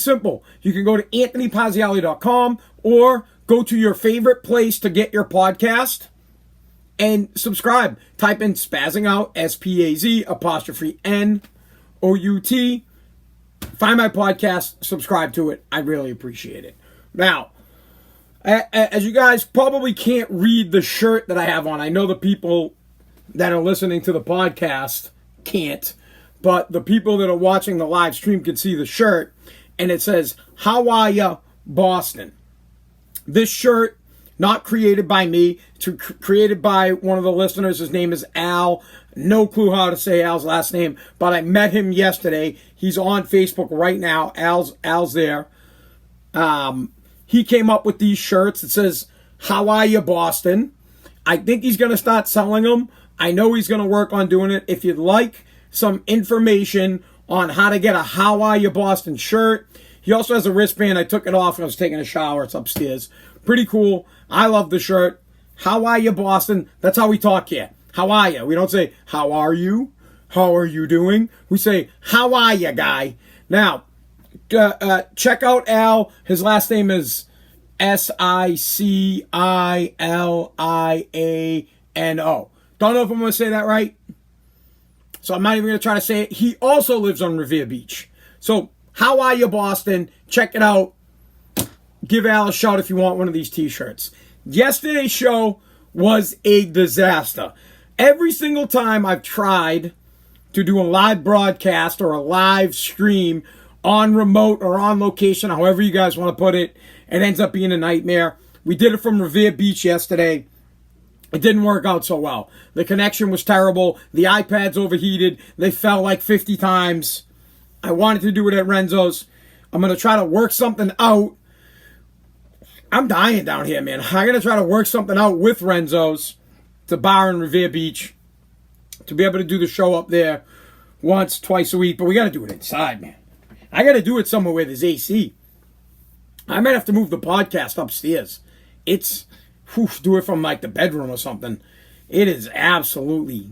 Simple. You can go to anthonypaziali.com or go to your favorite place to get your podcast and subscribe. Type in Spazzing Out, SPAZ 'NOUT. Find my podcast, subscribe to it. I really appreciate it. Now, as you guys probably can't read the shirt that I have on, I know the people that are listening to the podcast can't, but the people that are watching the live stream can see the shirt, and it says, "How are ya, Boston?" This shirt, not created by me, it's created by one of the listeners. His name is Al. No clue how to say Al's last name, but I met him yesterday. He's on Facebook right now. Al's there. He came up with these shirts. It says, "How are you, Boston?" I think he's going to start selling them. I know he's going to work on doing it. If you'd like some information on how to get a "How are you, Boston" shirt, he also has a wristband. I took it off when I was taking a shower. It's upstairs. Pretty cool. I love the shirt. How are you, Boston? That's how we talk here. How are you? We don't say, "How are you? How are you doing?" We say, "How are you, guy?" Now, check out Al. His last name is Siciliano. Don't know if I'm going to say that right, so I'm not even going to try to say it. He also lives on Revere Beach. So, how are you, Boston? Check it out. Give Al a shout if you want one of these t-shirts. Yesterday's show was a disaster. Every single time I've tried to do a live broadcast or a live stream on remote or on location, however you guys want to put it, it ends up being a nightmare. We did it from Revere Beach yesterday. It didn't work out so well. The connection was terrible. The iPads overheated. They fell like 50 times. I wanted to do it at Renzo's. I'm going to try to work something out. I'm dying down here, man. I'm going to try to work something out with Renzo's. It's a bar in Revere Beach. To be able to do the show up there once, twice a week. But we got to do it inside, man. I got to do it somewhere where there's AC. I might have to move the podcast upstairs. Do it from like the bedroom or something. It is absolutely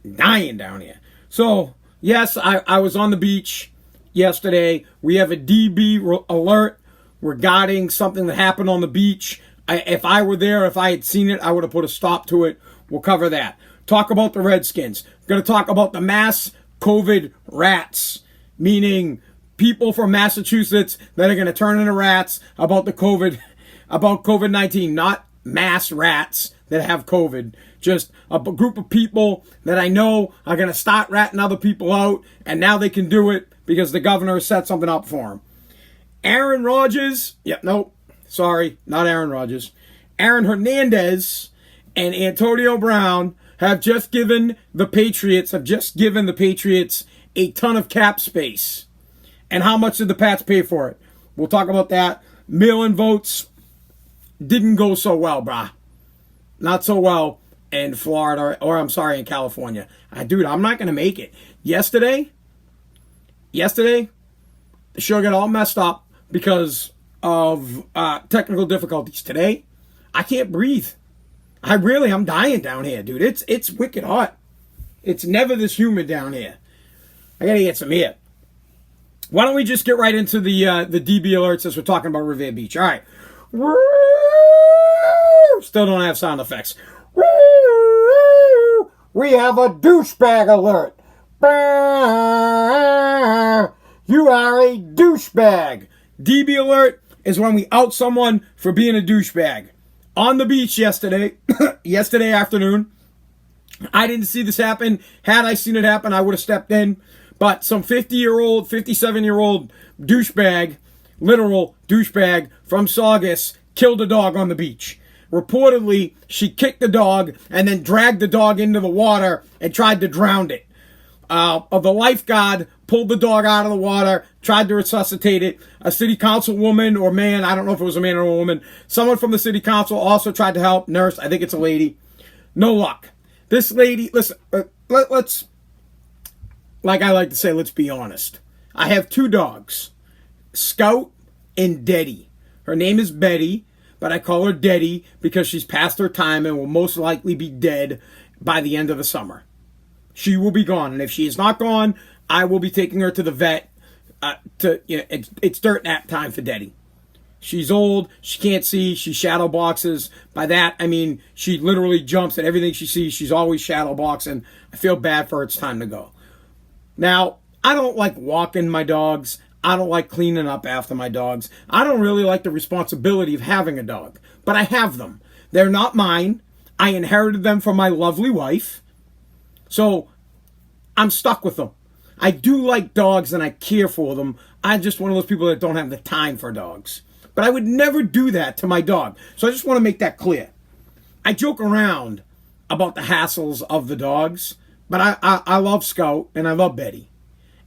dying down here. So, yes, I was on the beach yesterday. We have a DB alert regarding something that happened on the beach. If I were there, if I had seen it, I would have put a stop to it. We'll cover that. Talk about the Redskins. We're going to talk about the mass COVID rats, meaning people from Massachusetts that are going to turn into rats about COVID-19, not mass rats that have COVID. Just a group of people that I know are going to start ratting other people out, and now they can do it because the governor has set something up for them. Aaron Rodgers, not Aaron Rodgers. Aaron Hernandez and Antonio Brown have just given the Patriots a ton of cap space. And how much did the Pats pay for it? We'll talk about that. Mail-in votes didn't go so well, brah. Not so well in Florida, in California. Dude, I'm not going to make it. Yesterday, the show got all messed up because of technical difficulties. Today, I can't breathe. I'm dying down here, dude. It's wicked hot. It's never this humid down here. I got to get some air. Why don't we just get right into the DB alerts as we're talking about Revere Beach. All right. Still don't have sound effects. We have a douchebag alert. You are a douchebag. DB alert is when we out someone for being a douchebag. On the beach yesterday afternoon, I didn't see this happen. Had I seen it happen, I would have stepped in. But some 50-year-old, 57-year-old douchebag, literal douchebag from Saugus, killed a dog on the beach. Reportedly, she kicked the dog and then dragged the dog into the water and tried to drown it. The lifeguard pulled the dog out of the water, tried to resuscitate it. A city council woman or man, I don't know if it was a man or a woman, someone from the city council also tried to help. Nurse, I think it's a lady. No luck. This lady, listen, let's, like I like to say, let's be honest. I have two dogs, Scout and Deddy. Her name is Betty, but I call her Deddy because she's past her time and will most likely be dead by the end of the summer. She will be gone, and if she is not gone, I will be taking her to the vet it's dirt nap time for Daddy. She's old. She can't see. She shadow boxes. By that, I mean she literally jumps at everything she sees. She's always shadow boxing. I feel bad for her. It's time to go. Now, I don't like walking my dogs. I don't like cleaning up after my dogs. I don't really like the responsibility of having a dog. But I have them. They're not mine. I inherited them from my lovely wife. So, I'm stuck with them. I do like dogs and I care for them. I'm just one of those people that don't have the time for dogs. But I would never do that to my dog. So I just want to make that clear. I joke around about the hassles of the dogs, but I love Scout and I love Betty.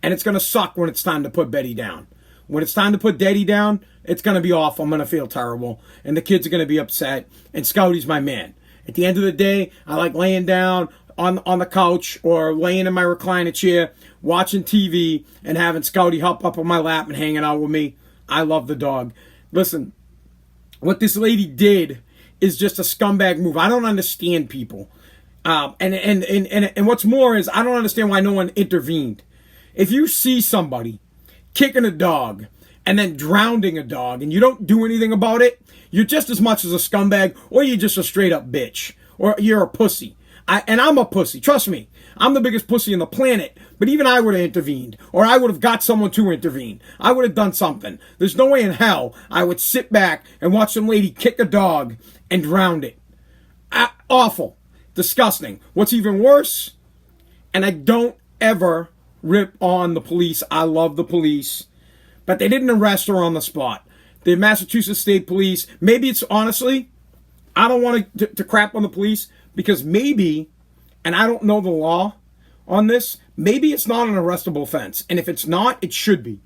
And it's going to suck when it's time to put Betty down. When it's time to put Daddy down, it's going to be awful. I'm going to feel terrible. And the kids are going to be upset. And Scouty's my man. At the end of the day, I like laying down on the couch or laying in my recliner chair, watching TV, and having Scouty hop up on my lap and hanging out with me. I love the dog. Listen, what this lady did is just a scumbag move. I don't understand people. And what's more is I don't understand why no one intervened. If you see somebody kicking a dog and then drowning a dog and you don't do anything about it, you're just as much as a scumbag or you're just a straight up bitch or you're a pussy. And I'm a pussy. Trust me. I'm the biggest pussy on the planet. But even I would have intervened. Or I would have got someone to intervene. I would have done something. There's no way in hell I would sit back and watch some lady kick a dog and drown it. Awful. Disgusting. What's even worse, and I don't ever rip on the police. I love the police. But they didn't arrest her on the spot. The Massachusetts State Police, maybe it's honestly, I don't want to crap on the police. Because maybe, and I don't know the law on this, maybe it's not an arrestable offense. And if it's not, it should be.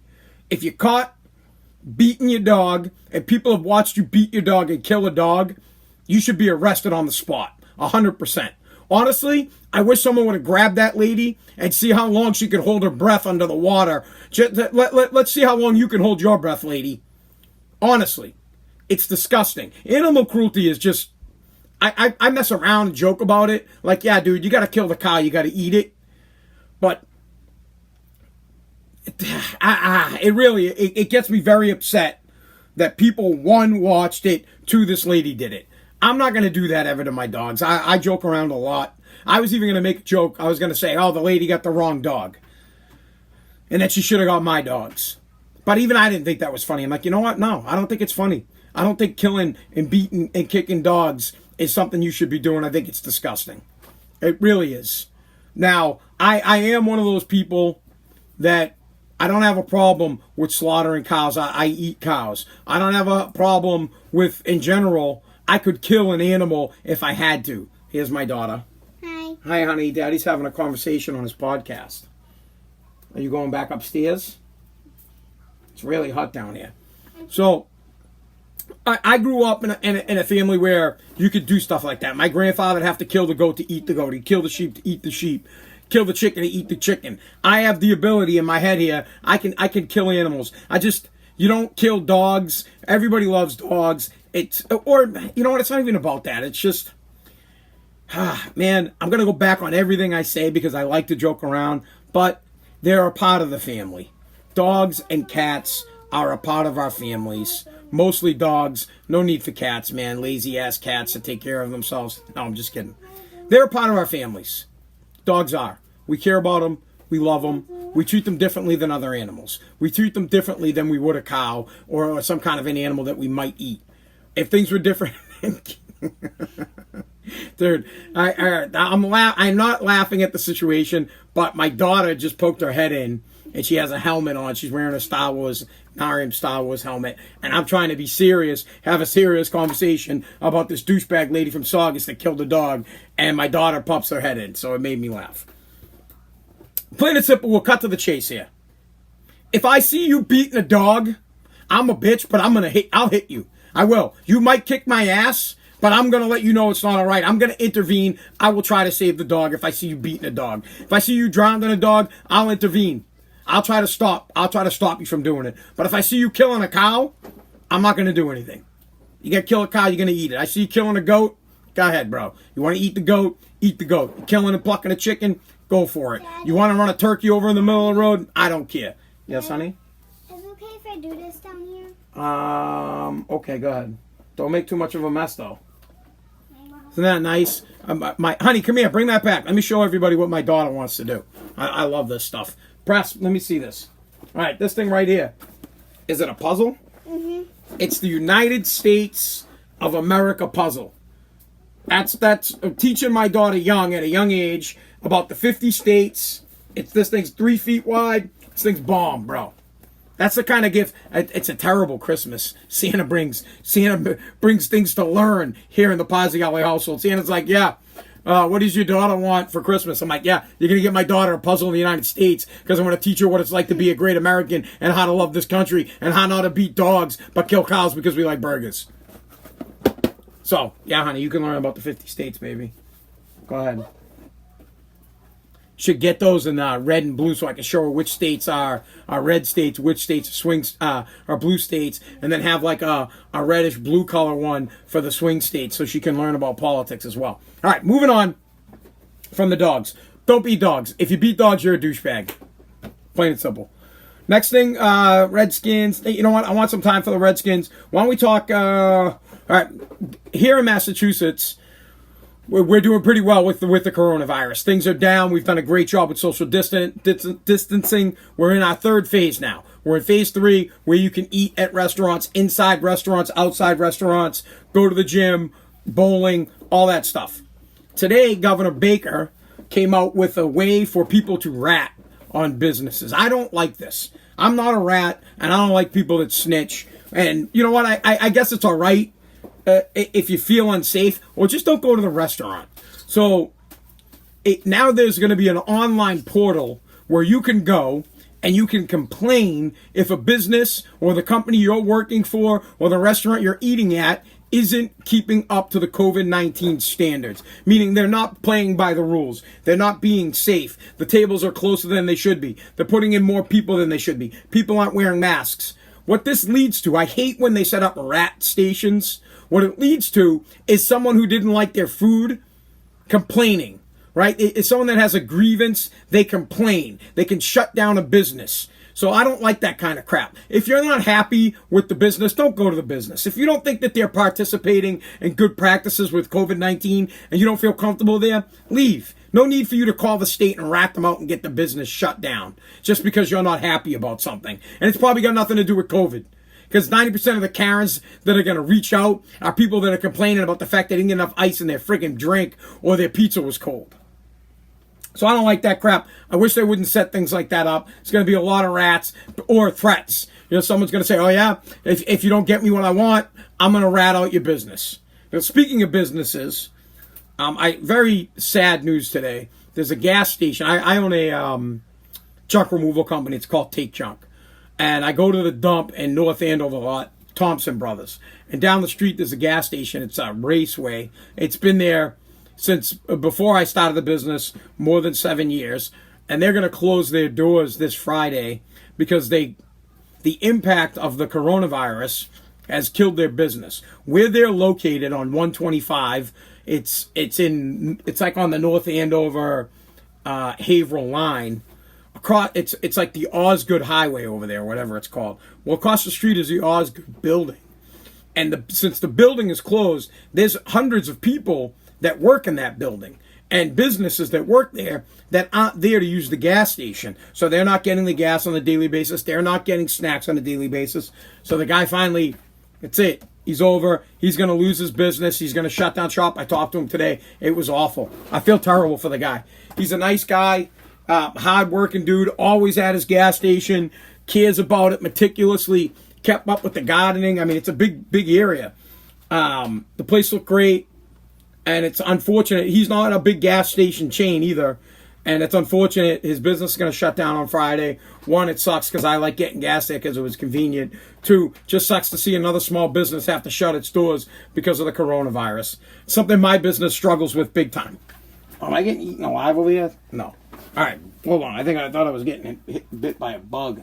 If you're caught beating your dog, and people have watched you beat your dog and kill a dog, you should be arrested on the spot. 100%. Honestly, I wish someone would have grabbed that lady and see how long she could hold her breath under the water. Let's see how long you can hold your breath, lady. Honestly, it's disgusting. Animal cruelty is just... I mess around and joke about it. Like, yeah, dude, you got to kill the cow. You got to eat it. But it really gets me very upset that people, one, watched it, two, this lady did it. I'm not going to do that ever to my dogs. I joke around a lot. I was even going to make a joke. I was going to say, oh, the lady got the wrong dog. And that she should have got my dogs. But even I didn't think that was funny. I'm like, you know what? No, I don't think it's funny. I don't think killing and beating and kicking dogs is something you should be doing. I think it's disgusting. It really is. Now, I am one of those people that I don't have a problem with slaughtering cows. I eat cows. I don't have a problem with, in general, I could kill an animal if I had to. Here's my daughter. Hi. Hi, honey. Daddy's having a conversation on his podcast. Are you going back upstairs? It's really hot down here. So, I grew up in a family where you could do stuff like that. My grandfather would have to kill the goat to eat the goat. He'd kill the sheep to eat the sheep. Kill the chicken to eat the chicken. I have the ability in my head here. I can kill animals. You don't kill dogs. Everybody loves dogs. Or you know what? It's not even about that. It's just, man, I'm going to go back on everything I say because I like to joke around. But they're a part of the family. Dogs and cats are a part of our families. Mostly dogs. No need for cats, man. Lazy ass cats that take care of themselves. No, I'm just kidding. They're a part of our families. Dogs are. We care about them. We love them. We treat them differently than other animals. We treat them differently than we would a cow or some kind of an animal that we might eat. If things were different... Dude, I'm not laughing at the situation, but my daughter just poked her head in, and she has a helmet on. She's wearing a Star Wars helmet, and I'm trying to be serious, have a serious conversation about this douchebag lady from Saugus that killed a dog, and my daughter pops her head in, so it made me laugh. Plain and simple, we'll cut to the chase here. If I see you beating a dog, I'm a bitch, but I'll hit you. I will. You might kick my ass, but I'm going to let you know it's not all right. I'm going to intervene. I will try to save the dog if I see you beating a dog. If I see you drowning a dog, I'll intervene. I'll try to stop you from doing it. But if I see you killing a cow, I'm not going to do anything. You got to kill a cow, you're going to eat it. I see you killing a goat, go ahead, bro. You want to eat the goat, eat the goat. You're killing and plucking a chicken, go for it. You want to run a turkey over in the middle of the road, I don't care. Yes, honey? I do this down here? Okay, go ahead. Don't make too much of a mess, though. Isn't that nice? Honey, come here. Bring that back. Let me show everybody what my daughter wants to do. I love this stuff. Press, let me see this. All right, this thing right here. Is it a puzzle? Mm-hmm. It's the United States of America puzzle. That's teaching my daughter at a young age about the 50 states. This thing's 3 feet wide. This thing's bomb, bro. That's the kind of gift. It's a terrible Christmas. Santa brings things to learn here in the Pazziali household. Santa's like, yeah, what does your daughter want for Christmas? I'm like, yeah, you're going to get my daughter a puzzle in the United States because I'm going to teach her what it's like to be a great American and how to love this country and how not to beat dogs but kill cows because we like burgers. So, yeah, honey, you can learn about the 50 states, baby. Go ahead. Should get those in red and blue so I can show her which states are red states, which states are blue states, and then have like a reddish blue color one for the swing states so she can learn about politics as well. All right, moving on from the dogs. Don't beat dogs. If you beat dogs, you're a douchebag. Plain and simple. Next thing, Redskins. You know what? I want some time for the Redskins. Why don't we talk... all right, here in Massachusetts... We're doing pretty well with the coronavirus. Things are down. We've done a great job with social distancing. We're in our third phase now. We're in phase 3 where you can eat at restaurants, inside restaurants, outside restaurants, go to the gym, bowling, all that stuff. Today, Governor Baker came out with a way for people to rat on businesses. I don't like this. I'm not a rat, and I don't like people that snitch. And you know what? I guess it's all right. If you feel unsafe, or just don't go to the restaurant. So now there's going to be an online portal where you can go and you can complain if a business or the company you're working for or the restaurant you're eating at isn't keeping up to the COVID-19 standards, meaning they're not playing by the rules. They're not being safe. The tables are closer than they should be. They're putting in more people than they should be. People aren't wearing masks. What this leads to, I hate when they set up rat stations. What it leads to is someone who didn't like their food complaining, right? It's someone that has a grievance, they complain. They can shut down a business. So I don't like that kind of crap. If you're not happy with the business, don't go to the business. If you don't think that they're participating in good practices with COVID-19 and you don't feel comfortable there, leave. No need for you to call the state and rat them out and get the business shut down just because you're not happy about something. And it's probably got nothing to do with COVID. Because 90% of the Karens that are going to reach out are people that are complaining about the fact they didn't get enough ice in their freaking drink or their pizza was cold. So I don't like that crap. I wish they wouldn't set things like that up. It's going to be a lot of rats or threats. You know, someone's going to say, oh yeah, if you don't get me what I want, I'm going to rat out your business. Now, speaking of businesses, very sad news today. There's a gas station. I own a junk removal company. It's called Take Junk. And I go to the dump in North Andover a lot, Thompson Brothers. And down the street, there's a gas station. It's a Raceway. It's been there since before I started the business, more than 7 years. And they're going to close their doors this Friday because the impact of the coronavirus has killed their business. Where they're located on 125, it's like on the North Andover Haverhill line. It's like the Osgood Highway over there, whatever it's called. Well, across the street is the Osgood building. And since the building is closed, there's hundreds of people that work in that building and businesses that work there that aren't there to use the gas station. So they're not getting the gas on a daily basis. They're not getting snacks on a daily basis. So the guy finally, that's it. He's over. He's going to lose his business. He's going to shut down shop. I talked to him today. It was awful. I feel terrible for the guy. He's a nice guy. Hard-working dude, always at his gas station, cares about it meticulously, kept up with the gardening. I mean, it's a big area. The place looked great, and it's unfortunate. He's not a big gas station chain either, and it's unfortunate. His business is going to shut down on Friday. One, it sucks because I like getting gas there because it was convenient. Two, just sucks to see another small business have to shut its doors because of the coronavirus. Something my business struggles with big time. Am I getting eaten alive over here? No. All right, hold on. I thought I was getting bit by a bug.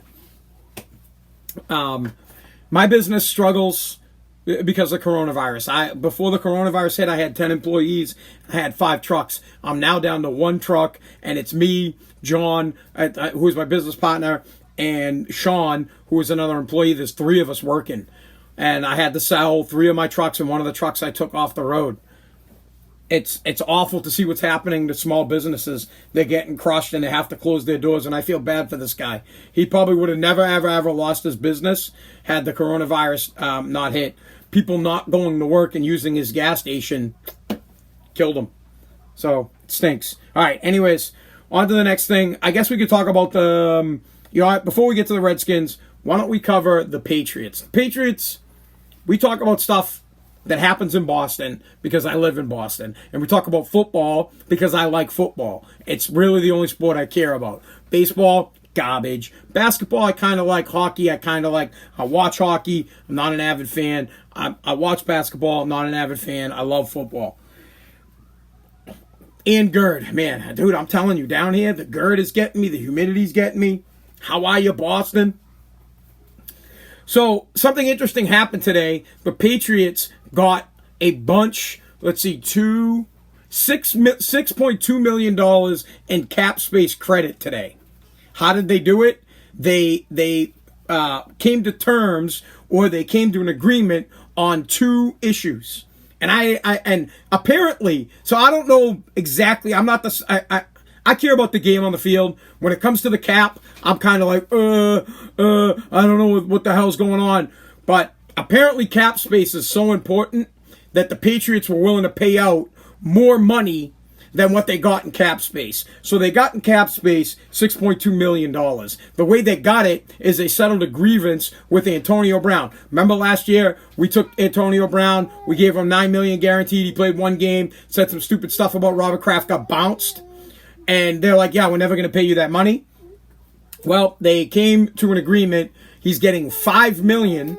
My business struggles because of coronavirus. Before the coronavirus hit, I had 10 employees. I had 5 trucks. I'm now down to 1 truck, and it's me, John, who is my business partner, and Sean, who was another employee. There's 3 of us working. And I had to sell 3 of my trucks, and one of the trucks I took off the road. It's awful to see what's happening to small businesses. They're getting crushed and they have to close their doors, and I feel bad for this guy. He probably would have never, ever lost his business had the coronavirus not hit. People not going to work and using his gas station killed him. So, it stinks. All right, anyways, on to the next thing. I guess we could talk about the, before we get to the Redskins, why don't we cover the Patriots? The Patriots, we talk about stuff that happens in Boston because I live in Boston. And we talk about football because I like football. It's really the only sport I care about. Baseball, garbage. Basketball, I kind of like. Hockey, I watch hockey. I'm not an avid fan. I watch basketball. I'm not an avid fan. I love football. And GERD. Man, dude, I'm telling you, down here, the GERD is getting me. The humidity's getting me. How are you, Boston? So, something interesting happened today. The Patriots got a bunch, $6.2 million in cap space credit today. How did they do it? They came to terms, or they came to an agreement on 2 issues. And and apparently, so I don't know exactly, I'm not I care about the game on the field. When it comes to the cap, I'm kind of like, I don't know what the hell's going on. But apparently cap space is so important that the Patriots were willing to pay out more money than what they got in cap space. So they got in cap space $6.2 million. The way they got it is they settled a grievance with Antonio Brown. Remember last year, we took Antonio Brown, we gave him $9 million guaranteed. He played 1 game, said some stupid stuff about Robert Kraft, got bounced. And they're like, yeah, we're never going to pay you that money. Well, they came to an agreement. He's getting $5 million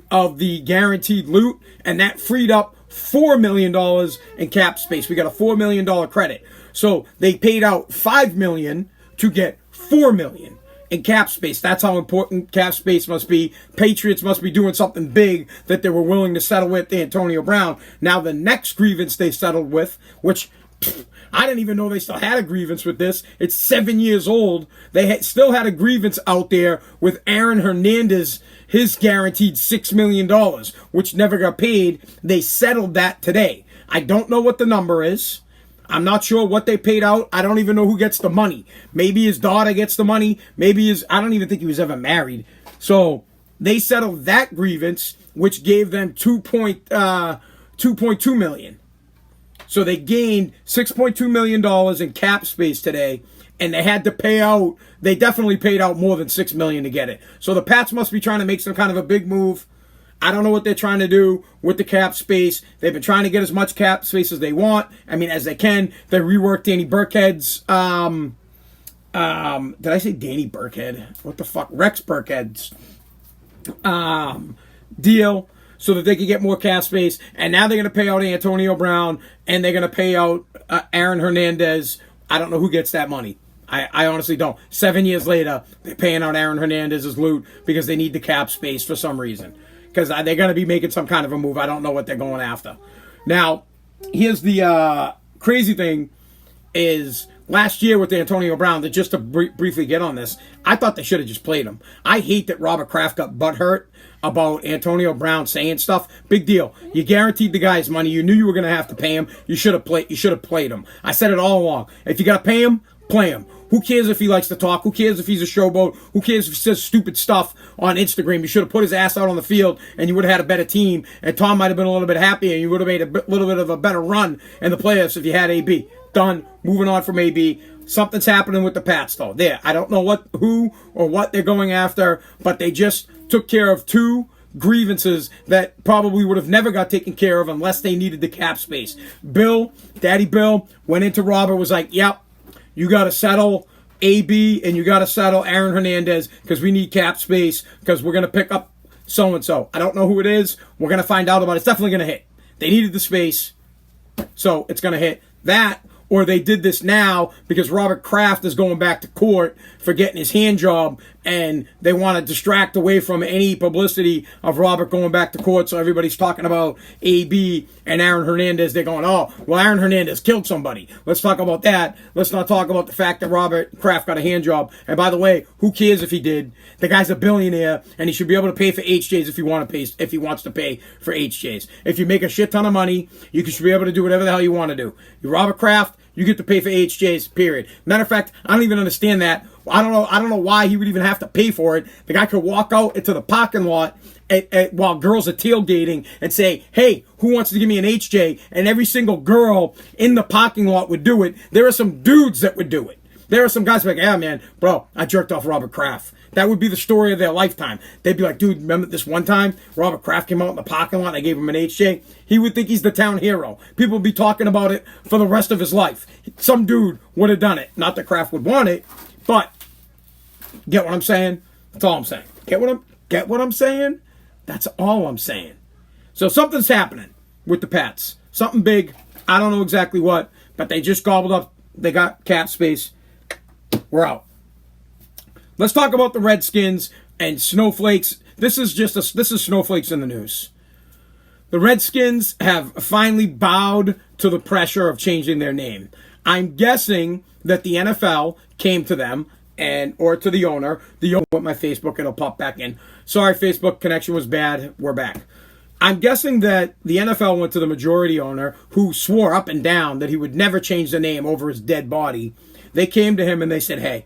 of the guaranteed loot, and that freed up $4 million in cap space. We got a $4 million credit. So they paid out $5 million to get $4 million in cap space. That's how important cap space must be. Patriots must be doing something big that they were willing to settle with Antonio Brown. Now the next grievance they settled with, which I didn't even know they still had a grievance with this. It's 7 years old. They still had a grievance out there with Aaron Hernandez, his guaranteed $6 million, which never got paid. They settled that today. I don't know what the number is. I'm not sure what they paid out. I don't even know who gets the money. Maybe his daughter gets the money. I don't even think he was ever married. So they settled that grievance, which gave them $2.2 million. So they gained $6.2 million in cap space today, and they had to pay out, they definitely paid out more than $6 million to get it. So the Pats must be trying to make some kind of a big move. I don't know what they're trying to do with the cap space. They've been trying to get as much cap space as they want. I mean, as they can. They reworked Danny Burkhead's, did I say Danny Burkhead? What the fuck? Rex Burkhead's deal, so that they could get more cap space. And now they're going to pay out Antonio Brown, and they're going to pay out Aaron Hernandez. I don't know who gets that money. I honestly don't. 7 years later, they're paying out Aaron Hernandez's loot because they need the cap space for some reason. Because they're going to be making some kind of a move. I don't know what they're going after. Now, here's the crazy thing is last year with Antonio Brown, that just to briefly get on this, I thought they should have just played him. I hate that Robert Kraft got butthurt about Antonio Brown saying stuff. Big deal. You guaranteed the guy's money. You knew you were going to have to pay him. You should have played him. I said it all along. If you got to pay him, play him. Who cares if he likes to talk? Who cares if he's a showboat? Who cares if he says stupid stuff on Instagram? You should have put his ass out on the field, and you would have had a better team, and Tom might have been a little bit happier, and you would have made a little bit of a better run in the playoffs if you had AB. Done. Moving on from AB. Something's happening with the Pats, though. There. I don't know who or what they're going after, but they just took care of 2 grievances that probably would have never got taken care of unless they needed the cap space. Daddy Bill, went into Robert, was like, yep, you got to settle AB and you got to settle Aaron Hernandez because we need cap space because we're going to pick up so-and-so. I don't know who it is. We're going to find out about it. It's definitely going to hit. They needed the space, so it's going to hit. That or they did this now because Robert Kraft is going back to court for getting his hand job, and they want to distract away from any publicity of Robert going back to court. So everybody's talking about AB and Aaron Hernandez. They're going, oh, well, Aaron Hernandez killed somebody. Let's talk about that. Let's not talk about the fact that Robert Kraft got a hand job. And by the way, who cares if he did? The guy's a billionaire, and he should be able to pay for HJs if he wants to pay for HJs. If you make a shit ton of money, you should be able to do whatever the hell you want to do. You Robert Kraft, you get to pay for HJs, period. Matter of fact, I don't even understand that. I don't know why he would even have to pay for it. The guy could walk out into the parking lot while girls are tailgating and say, hey, who wants to give me an HJ? And every single girl in the parking lot would do it. There are some dudes that would do it. There are some guys like, yeah, man, bro, I jerked off Robert Kraft. That would be the story of their lifetime. They'd be like, dude, remember this one time Robert Kraft came out in the parking lot and I gave him an HJ? He would think he's the town hero. People would be talking about it for the rest of his life. Some dude would have done it. Not that Kraft would want it, but get what I'm saying? That's all I'm saying. Get what I'm saying? That's all I'm saying. So something's happening with the Pats. Something big. I don't know exactly what, but they just gobbled up. They got cap space. We're out. Let's talk about the Redskins and snowflakes. This is snowflakes in the news. The Redskins have finally bowed to the pressure of changing their name. I'm guessing that the NFL came to them or to the owner. The owner with my Facebook, it'll pop back in. Sorry, Facebook connection was bad. We're back. I'm guessing that the NFL went to the majority owner, who swore up and down that he would never change the name over his dead body. They came to him and they said, hey,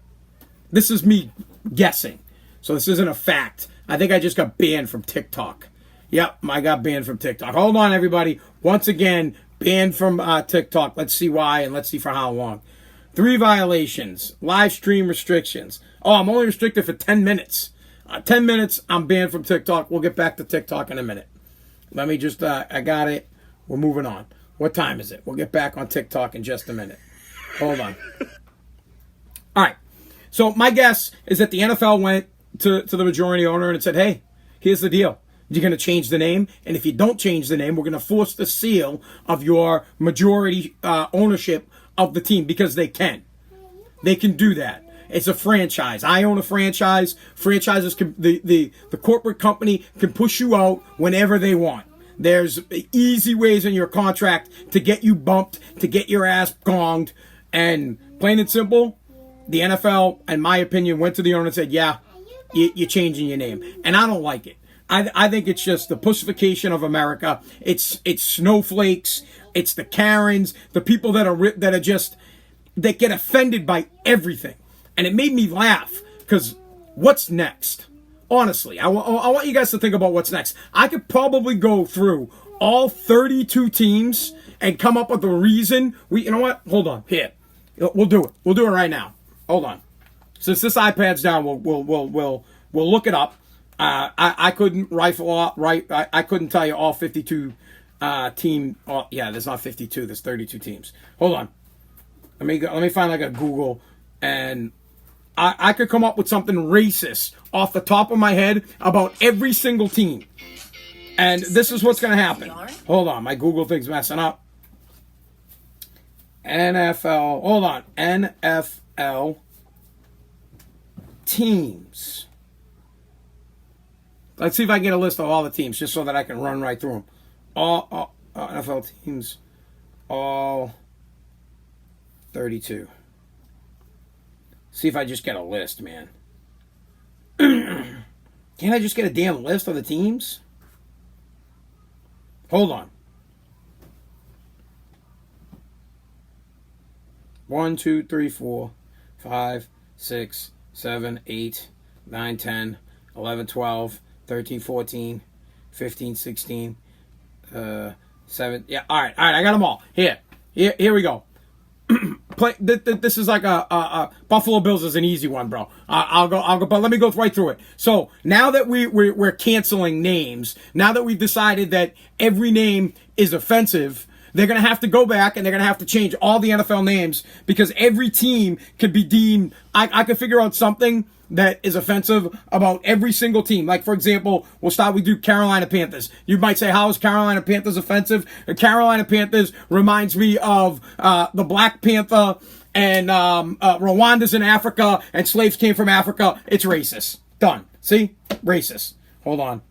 this is me guessing, so this isn't a fact. I think I just got banned from TikTok. Yep, I got banned from TikTok. Hold on, everybody. Once again, banned from TikTok. Let's see why, and let's see for how long. 3 violations. Live stream restrictions. Oh, I'm only restricted for 10 minutes. 10 minutes, I'm banned from TikTok. We'll get back to TikTok in a minute. Let me just, I got it. We're moving on. What time is it? We'll get back on TikTok in just a minute. Hold on. All right. So my guess is that the NFL went to the majority owner and said, hey, here's the deal. You're going to change the name. And if you don't change the name, we're going to force the seal of your majority ownership of the team, because they can. They can do that. It's a franchise. I own a franchise. Franchises can, the corporate company can push you out whenever they want. There's easy ways in your contract to get you bumped, to get your ass gonged. And plain and simple, the NFL, in my opinion, went to the owner and said, yeah, you're changing your name. And I don't like it. I think it's just the pussification of America. It's snowflakes. It's the Karens, the people that get offended by everything. And it made me laugh, because what's next? Honestly, I want you guys to think about what's next. I could probably go through all 32 teams and come up with a reason. You know what? Hold on. Here. We'll do it. We'll do it right now. Hold on. Since this iPad's down, we'll look it up. I couldn't I couldn't tell you all 52 team. Oh, yeah, there's not 52. There's 32 teams. Hold on. Let me find like a Google, and I could come up with something racist off the top of my head about every single team. And this is what's going to happen. Hold on. My Google thing's messing up. NFL. Hold on. NFL teams. Let's see if I can get a list of all the teams, just so that I can run right through them. All NFL teams. All 32. See if I just get a list, man. Can't I just get a damn list of the teams? Hold on. 1, 2, 3, 4, 5, 6, 7, 8, 9, 10, 11, 12, 13, 14, 15, 16, 7. Yeah, all right, I got them all. Here we go. This is like a Buffalo Bills is an easy one, bro. I'll go, but let me go right through it. So now that we're canceling names, now that we've decided that every name is offensive, they're going to have to go back and they're going to have to change all the NFL names, because every team could be deemed. I could figure out something that is offensive about every single team. Like, for example, we'll start with Carolina Panthers. You might say, how is Carolina Panthers offensive? The Carolina Panthers reminds me of the Black Panther and Rwanda's in Africa and slaves came from Africa. It's racist. Done. See? Racist. Hold on.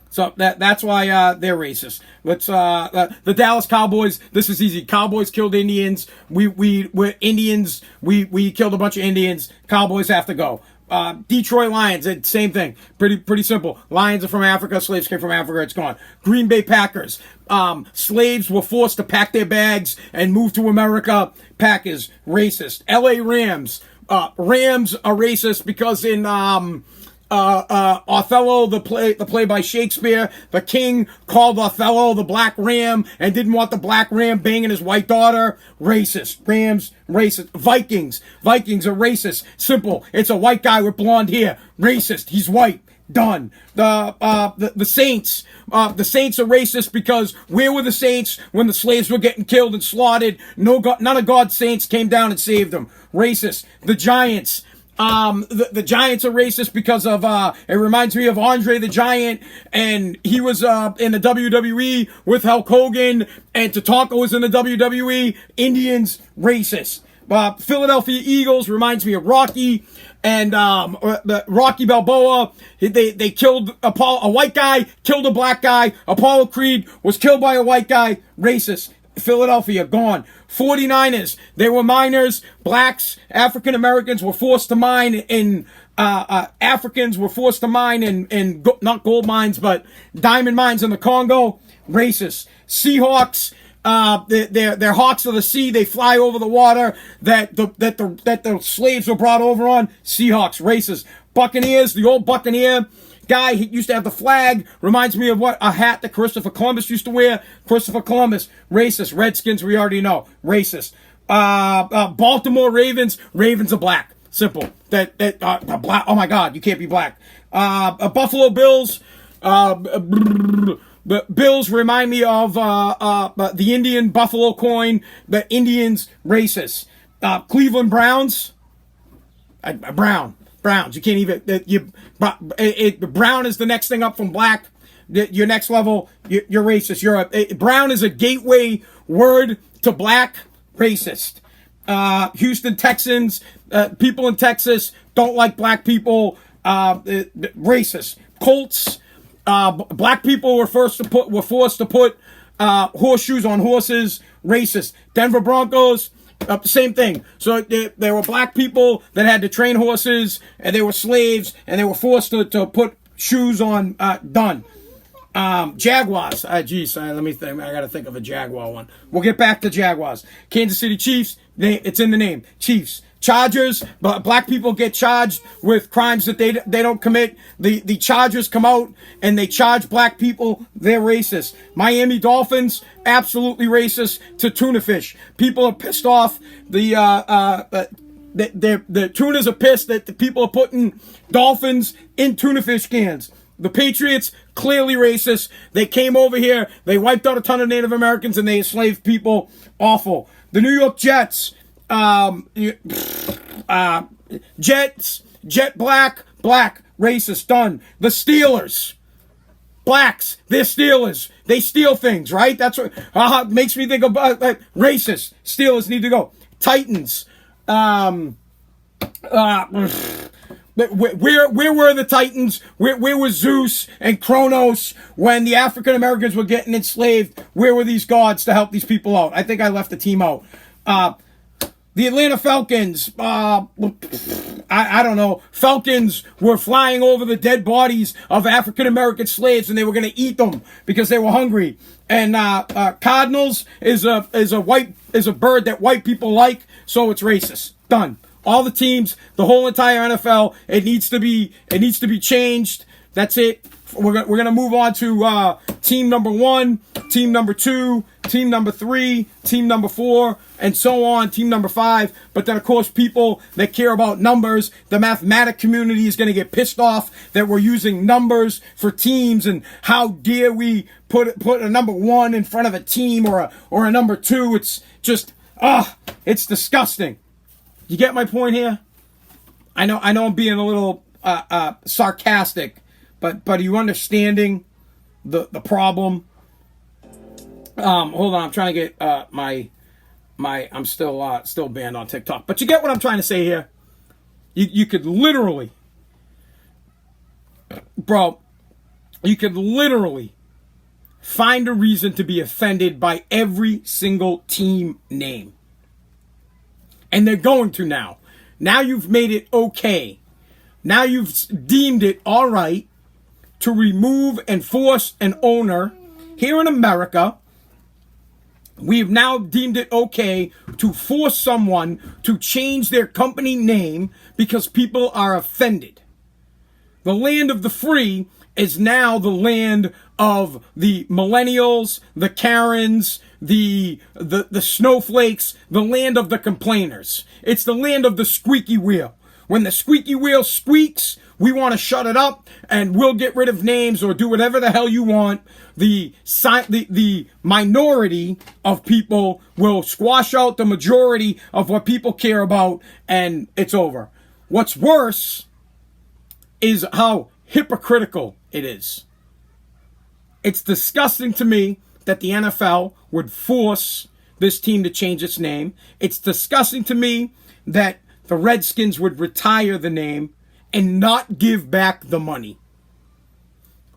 So that's why they're racist. Let's the Dallas Cowboys. This is easy. Cowboys killed Indians. We're Indians. We killed a bunch of Indians. Cowboys have to go. Detroit Lions, same thing. Pretty simple. Lions are from Africa. Slaves came from Africa. It's gone. Green Bay Packers. Slaves were forced to pack their bags and move to America. Packers, racist. L.A. Rams. Rams are racist because in Othello, the play by Shakespeare, the king called Othello the black ram and didn't want the black ram banging his white daughter. Racist. Rams, racist. Vikings are racist. Simple. It's a white guy with blonde hair. Racist. He's white. Done. The Saints. The Saints are racist because where were the Saints when the slaves were getting killed and slaughtered? None of God's saints came down and saved them. Racist. The Giants. The Giants are racist because of, it reminds me of Andre the Giant, and he was, in the WWE with Hulk Hogan, and Tatanka was in the WWE. Indians, racist. Philadelphia Eagles reminds me of Rocky, and, the Rocky Balboa. They killed a white guy, killed a black guy. Apollo Creed was killed by a white guy. Racist. Philadelphia, gone. 49ers, they were miners. Blacks, African Americans were forced to mine in, Africans were forced to mine in not gold mines, but diamond mines in the Congo. Racist. Seahawks, they're hawks of the sea. They fly over the water that the slaves were brought over on. Seahawks, racist. Buccaneers, the old Buccaneer guy, he used to have the flag. Reminds me of what a hat that Christopher Columbus used to wear. Christopher Columbus, racist. Redskins, we already know, racist. Baltimore Ravens are black. Simple. Black. Oh my God, you can't be black. Buffalo Bills. Bills remind me of the Indian buffalo coin. The Indians, racist. Cleveland Browns. Browns. You can't even. Brown is the next thing up from black. Your next level, you're racist. Brown is a gateway word to black. Racist. Houston Texans. People in Texas don't like black people. Racist. Colts. Black people were forced to put horseshoes on horses. Racist. Denver Broncos. Same thing. So there were black people that had to train horses, and they were slaves, and they were forced to put shoes on. Done. Jaguars. Let me think. I got to think of a Jaguar one. We'll get back to Jaguars. Kansas City Chiefs. It's in the name. Chiefs. Chargers. Black people get charged with crimes that they don't commit. The Chargers come out and they charge black people. They're racist. Miami Dolphins, absolutely racist to tuna fish. People are pissed off. The tunas are pissed that the people are putting dolphins in tuna fish cans. The Patriots, clearly racist. They came over here, they wiped out a ton of Native Americans, and they enslaved people. Awful. The New York Jets, Jet black, racist, done. The Steelers, blacks, they're Steelers. They steal things, right? That's what makes me think about racist. Steelers need to go. Titans, where were the Titans? Where was Zeus and Kronos when the African Americans were getting enslaved? Where were these gods to help these people out? I think I left the team out. The Atlanta Falcons, I don't know. Falcons were flying over the dead bodies of African American slaves, and they were going to eat them because they were hungry. And Cardinals is a bird that white people like, so it's racist. Done. All the teams, the whole entire NFL, it needs to be changed. That's it. We're gonna move on to team number 1, team number 2, team number 3, team number 4, and so on, team number 5. But then, of course, people that care about numbers, the mathematic community is going to get pissed off that we're using numbers for teams, and how dare we put a number 1 in front of a team or a number 2. It's just, it's disgusting. You get my point here? I know I'm being a little sarcastic, but are you understanding the problem? Hold on, I'm trying to get I'm still banned on TikTok. But you get what I'm trying to say here. You could literally, bro, you could literally find a reason to be offended by every single team name. And they're going to now. Now you've made it okay. Now you've deemed it all right to remove and force an owner here in America. We've now deemed it okay to force someone to change their company name because people are offended. The land of the free is now the land of the millennials, the Karens, the snowflakes, the land of the complainers. It's the land of the squeaky wheel. When the squeaky wheel squeaks, we want to shut it up and we'll get rid of names or do whatever the hell you want. The minority of people will squash out the majority of what people care about, and it's over. What's worse is how hypocritical it is. It's disgusting to me that the NFL would force this team to change its name. It's disgusting to me that the Redskins would retire the name and not give back the money.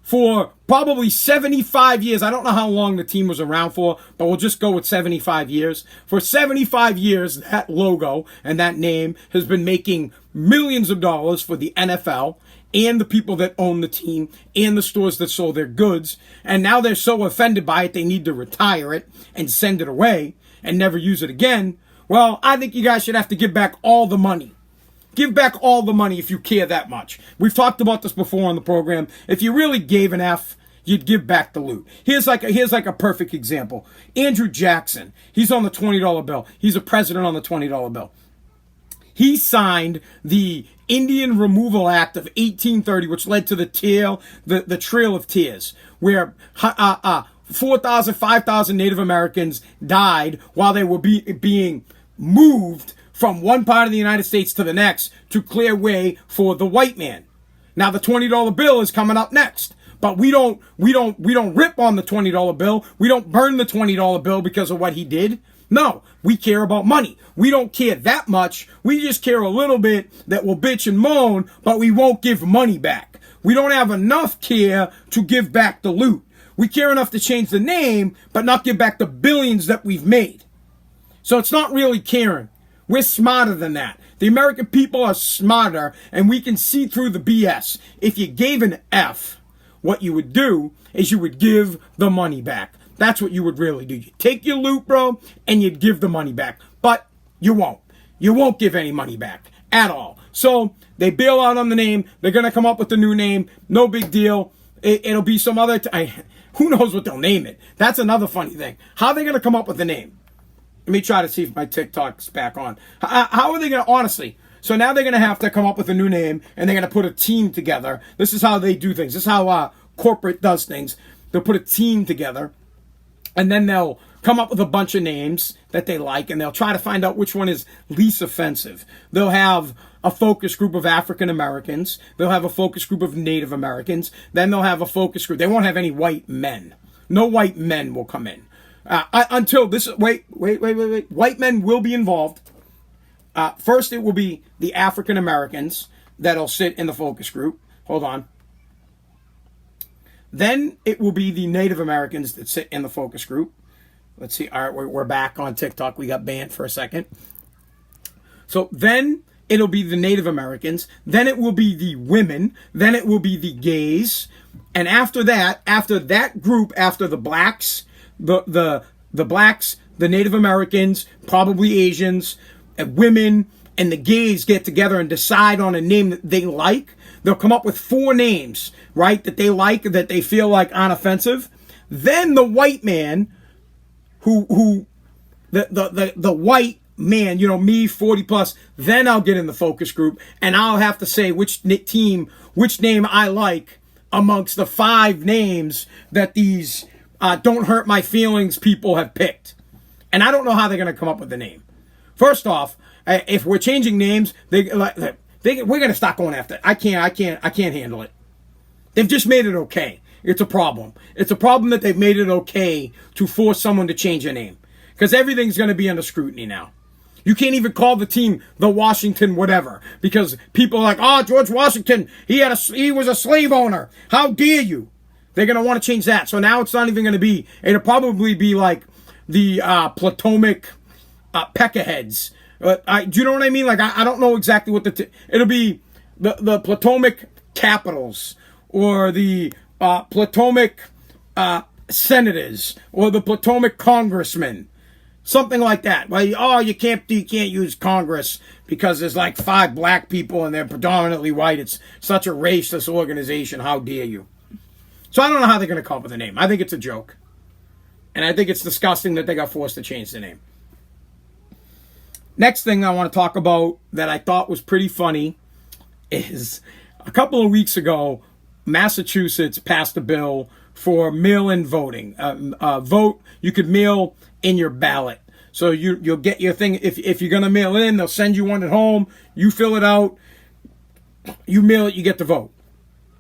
For probably 75 years, I don't know how long the team was around for, but we'll just go with 75 years. For 75 years, that logo and that name has been making millions of dollars for the NFL and the people that own the team and the stores that sold their goods. And now they're so offended by it, they need to retire it and send it away and never use it again. Well, I think you guys should have to give back all the money. Give back all the money if you care that much. We've talked about this before on the program. If you really gave an F, you'd give back the loot. Here's like a perfect example. Andrew Jackson. He's on the $20 bill. He's a president on the $20 bill. He signed the Indian Removal Act of 1830, which led to the Trail of Tears, where 4,000, 5,000 Native Americans died while they were being moved from one part of the United States to the next to clear way for the white man. Now the $20 bill is coming up next, but we don't rip on the $20 bill. We don't burn the $20 bill because of what he did. No, we care about money. We don't care that much. We just care a little bit that we'll bitch and moan, but we won't give money back. We don't have enough care to give back the loot. We care enough to change the name, but not give back the billions that we've made. So it's not really caring. We're smarter than that. The American people are smarter, and we can see through the BS. If you gave an F, what you would do is you would give the money back. That's what you would really do. You take your loot, bro, and you'd give the money back. But you won't. You won't give any money back at all. So they bail out on the name. They're going to come up with a new name. No big deal. It'll be some other... who knows what they'll name it? That's another funny thing. How are they going to come up with a name? Let me try to see if my TikTok's back on. How are they going to... Honestly... So now they're going to have to come up with a new name, and they're going to put a team together. This is how they do things. This is how corporate does things. They'll put a team together, and then they'll come up with a bunch of names that they like, and they'll try to find out which one is least offensive. They'll have a focus group of African Americans. They'll have a focus group of Native Americans. Then they'll have a focus group. They won't have any white men. No white men will come in. Until this... Wait. White men will be involved. First, it will be the African Americans that'll sit in the focus group. Hold on. Then it will be the Native Americans that sit in the focus group. Let's see. All right, we're back on TikTok. We got banned for a second. So then it'll be the Native Americans. Then it will be the women. Then it will be the gays. And after that group, after the blacks, the blacks, the Native Americans, probably Asians, and women and the gays get together and decide on a name that they like. They'll come up with 4 names, right, that they like, that they feel like aren't offensive. Then the white man, the white man, you know, me, 40 plus, then I'll get in the focus group and I'll have to say which name I like amongst the 5 names that these don't hurt my feelings people have picked. And I don't know how they're going to come up with the name. First off, if we're changing names, We're going to stop going after it. I can't handle it. They've just made it okay. It's a problem. It's a problem that they've made it okay to force someone to change their name. Because everything's going to be under scrutiny now. You can't even call the team the Washington whatever. Because people are like, oh, George Washington, he was a slave owner. How dare you? They're going to want to change that. So now it's not even going to be, it'll probably be like the Potomac Peckerheads. Do you know what I mean? Like, I don't know exactly what it'll be the Potomac Capitals or the Potomac Senators or the Potomac Congressmen. Something like that. Well, oh, you can't use Congress because there's like 5 black people and they're predominantly white. It's such a racist organization. How dare you? So I don't know how they're going to come up with a name. I think it's a joke. And I think it's disgusting that they got forced to change the name. Next thing I want to talk about that I thought was pretty funny is a couple of weeks ago, Massachusetts passed a bill for mail-in voting. Vote, you could mail in your ballot. So you'll get your thing. If you're going to mail in, they'll send you one at home. You fill it out. You mail it, you get to vote.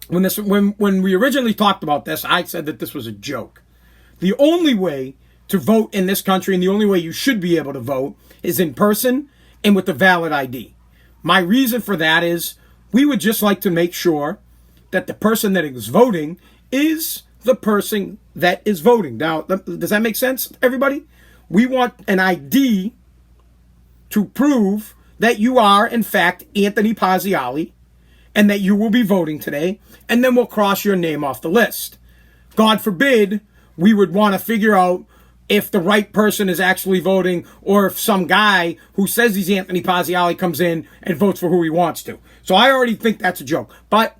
When we originally talked about this, I said that this was a joke. The only way to vote in this country, and the only way you should be able to vote, is in person and with a valid ID. My reason for that is we would just like to make sure that the person that is voting is the person that is voting. Now, does that make sense, everybody? We want an ID to prove that you are, in fact, Anthony Pazziali and that you will be voting today, and then we'll cross your name off the list. God forbid we would want to figure out if the right person is actually voting or if some guy who says he's Anthony Pazziali comes in and votes for who he wants to. So I already think that's a joke. But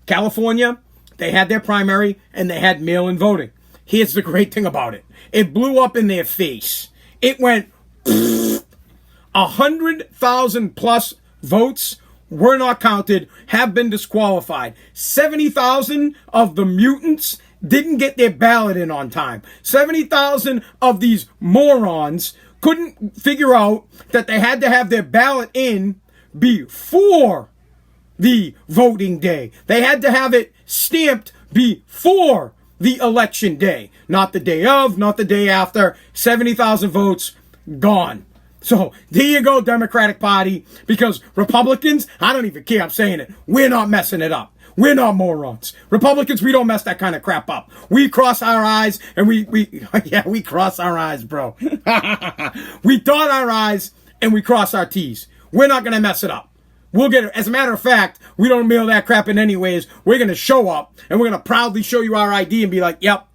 California, they had their primary and they had mail-in voting. Here's the great thing about it. It blew up in their face. It went 100,000 plus votes were not counted, have been disqualified. 70,000 of the mutants didn't get their ballot in on time. 70,000 of these morons couldn't figure out that they had to have their ballot in before the voting day. They had to have it stamped before the election day. Not the day of, not the day after. 70,000 votes gone. So there you go, Democratic Party, because Republicans, I don't even care, I'm saying it, we're not messing it up. We're not morons. Republicans, we don't mess that kind of crap up. We cross our eyes and we cross our eyes, bro. We dot our I's and we cross our T's. We're not going to mess it up. We'll get it. As a matter of fact, we don't mail that crap in anyways. We're going to show up and we're going to proudly show you our ID and be like, yep,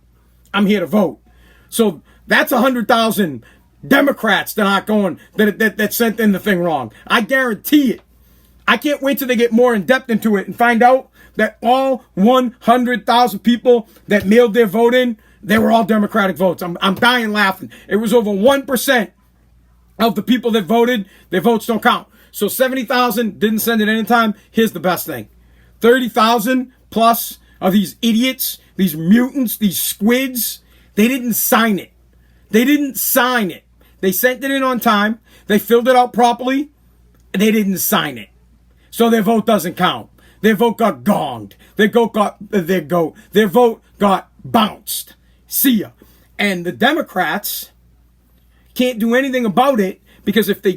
I'm here to vote. So that's 100,000 Democrats that aren't going, that sent in the thing wrong. I guarantee it. I can't wait till they get more in depth into it and find out that all 100,000 people that mailed their vote in, they were all Democratic votes. I'm dying laughing. It was over 1% of the people that voted, their votes don't count. So 70,000 didn't send it anytime. Here's the best thing. 30,000 plus of these idiots, these mutants, these squids, they didn't sign it. They didn't sign it. They sent it in on time. They filled it out properly. They didn't sign it. So their vote doesn't count. Their vote got gonged. Their vote got bounced. See ya. And the Democrats can't do anything about it because if they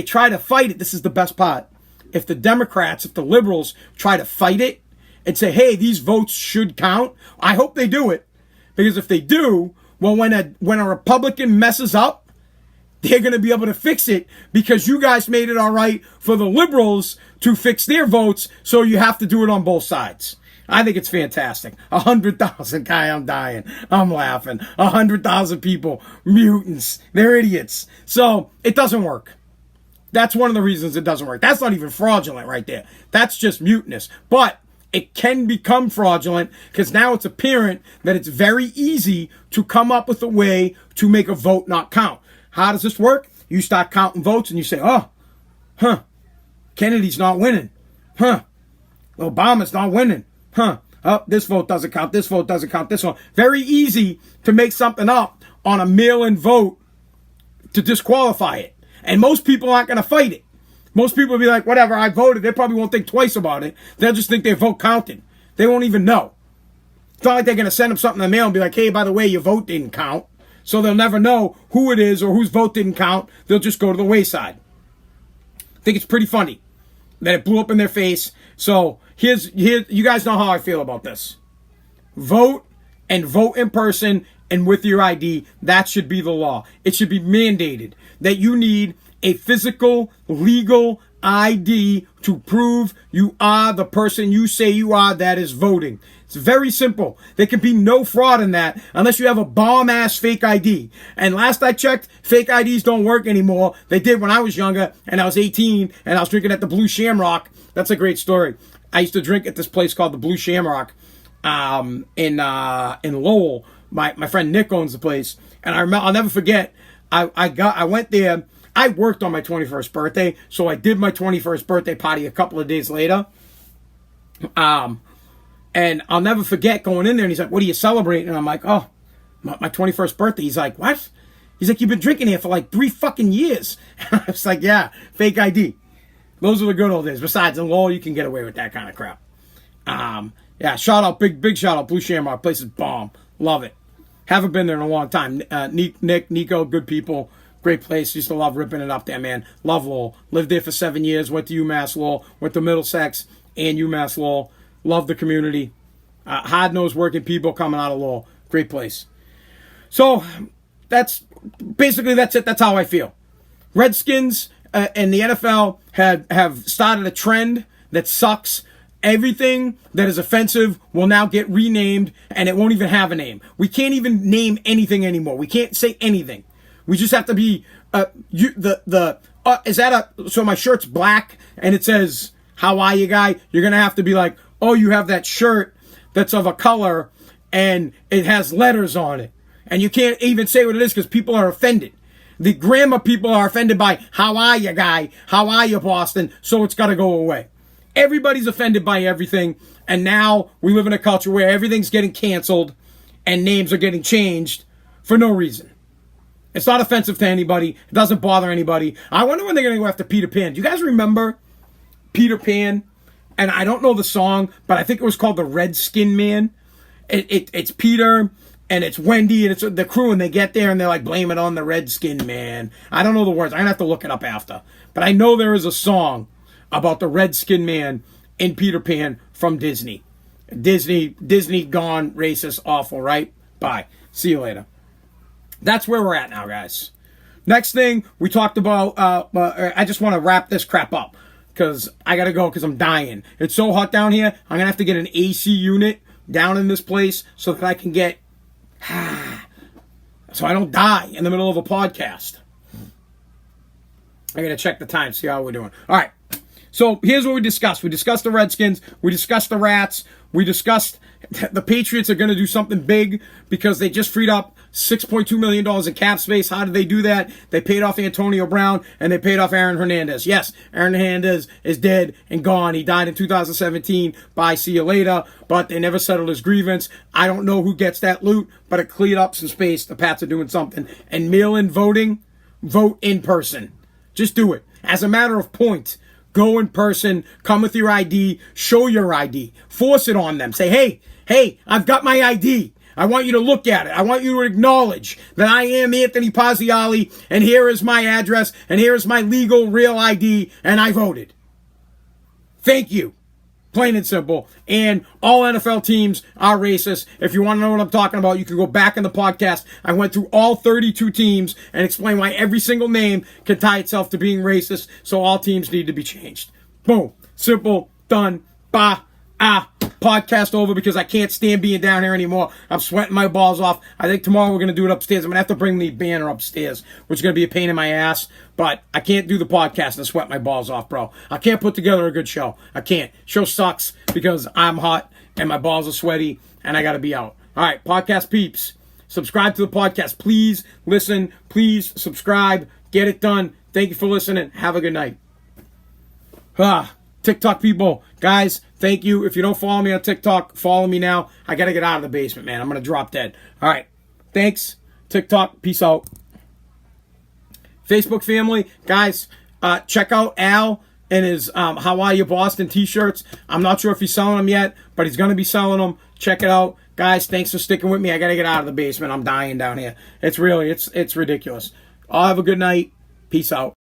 try to fight it, this is the best part. If the Democrats, if the liberals try to fight it and say, hey, these votes should count, I hope they do it. Because if they do, well, when a Republican messes up, they're going to be able to fix it because you guys made it all right for the liberals to fix their votes, so you have to do it on both sides. I think it's fantastic. 100,000, guy, I'm dying. I'm laughing. 100,000 people, mutants. They're idiots. So it doesn't work. That's one of the reasons it doesn't work. That's not even fraudulent right there. That's just mutinous. But it can become fraudulent because now it's apparent that it's very easy to come up with a way to make a vote not count. How does this work? You start counting votes and you say, Kennedy's not winning. Obama's not winning. This vote doesn't count. This vote doesn't count. This one. Very easy to make something up on a mail-in vote to disqualify it. And most people aren't going to fight it. Most people will be like, whatever, I voted. They probably won't think twice about it. They'll just think their vote counted. They won't even know. It's not like they're going to send them something in the mail and be like, hey, by the way, your vote didn't count. So they'll never know who it is or whose vote didn't count. They'll just go to the wayside. I think it's pretty funny that it blew up in their face. So here, you guys know how I feel about this. Vote and vote in person and with your ID. That should be the law. It should be mandated that you need a physical, legal ID to prove you are the person you say you are that is voting. It's very simple. There can be no fraud in that unless you have a bomb-ass fake ID. And last I checked, fake IDs don't work anymore. They did when I was younger and I was 18 and I was drinking at the Blue Shamrock. That's a great story. I used to drink at this place called the Blue Shamrock in Lowell. My friend Nick owns the place. And I'll never forget, I went there. I worked on my 21st birthday, so I did my 21st birthday party a couple of days later. And I'll never forget going in there, and he's like, what are you celebrating? And I'm like, oh, my 21st birthday. He's like, what? He's like, you've been drinking here for like 3 fucking years. And I was like, yeah, fake ID. Those are the good old days. Besides, in Lowell, you can get away with that kind of crap. Yeah, shout out, big shout out, Blue Shamrock. Place is bomb. Love it. Haven't been there in a long time. Nick, Nico, good people. Great place. Used to love ripping it up there, man. Love Lowell. Lived there for 7 years. Went to UMass Lowell. Went to Middlesex and UMass Lowell. Love the community. Hard-nosed working people coming out of Lowell. Great place. So, that's it. That's how I feel. Redskins and the NFL have started a trend that sucks. Everything that is offensive will now get renamed, and it won't even have a name. We can't even name anything anymore. We can't say anything. We just have to be so my shirt's black and it says, how are you, guy? You're going to have to be like, oh, you have that shirt that's of a color and it has letters on it. And you can't even say what it is because people are offended. The grammar people are offended by, how are you, guy? How are you, Boston? So it's got to go away. Everybody's offended by everything. And now we live in a culture where everything's getting canceled and names are getting changed for no reason. It's not offensive to anybody. It doesn't bother anybody. I wonder when they're going to go after Peter Pan. Do you guys remember Peter Pan? And I don't know the song, but I think it was called The Redskin Man. It's Peter and it's Wendy and it's the crew, and they get there and they're like, blame it on the Redskin Man. I don't know the words. I'm going to have to look it up after. But I know there is a song about the Redskin Man in Peter Pan from Disney. Disney gone racist, awful, right? Bye. See you later. That's where we're at now, guys. Next thing we talked about, I just want to wrap this crap up because I got to go because I'm dying. It's so hot down here. I'm going to have to get an AC unit down in this place so that I can get, so I don't die in the middle of a podcast. I got to check the time, see how we're doing. All right. So here's what we discussed. We discussed the Redskins. We discussed the Rats. We discussed the Patriots are going to do something big because they just freed up $6.2 million in cap space. How did they do that? They paid off Antonio Brown and they paid off Aaron Hernandez. Yes, Aaron Hernandez is dead and gone. He died in 2017. Bye, see you later. But they never settled his grievance. I don't know who gets that loot, but it cleared up some space. The Pats are doing something. And mail-in voting, vote in person. Just do it. As a matter of point, go in person, come with your ID, show your ID, force it on them. Say, hey, I've got my ID. I want you to look at it. I want you to acknowledge that I am Anthony Pazziali, and here is my address, and here is my legal, real ID, and I voted. Thank you. Plain and simple. And all NFL teams are racist. If you want to know what I'm talking about, you can go back in the podcast. I went through all 32 teams and explained why every single name can tie itself to being racist, so all teams need to be changed. Boom. Simple. Done. Podcast over because I can't stand being down here anymore. I'm sweating my balls off. I think tomorrow we're going to do it upstairs. I'm going to have to bring the banner upstairs, which is going to be a pain in my ass. But I can't do the podcast and sweat my balls off, bro. I can't put together a good show. I can't. Show sucks because I'm hot and my balls are sweaty and I got to be out. All right, podcast peeps. Subscribe to the podcast. Please listen. Please subscribe. Get it done. Thank you for listening. Have a good night. TikTok people, guys, thank you. If you don't follow me on TikTok, follow me now. I got to get out of the basement, man. I'm going to drop dead. All right. Thanks. TikTok, peace out. Facebook family, guys, check out Al and his How Are You Boston t-shirts. I'm not sure if he's selling them yet, but he's going to be selling them. Check it out. Guys, thanks for sticking with me. I got to get out of the basement. I'm dying down here. It's ridiculous. I'll have a good night. Peace out.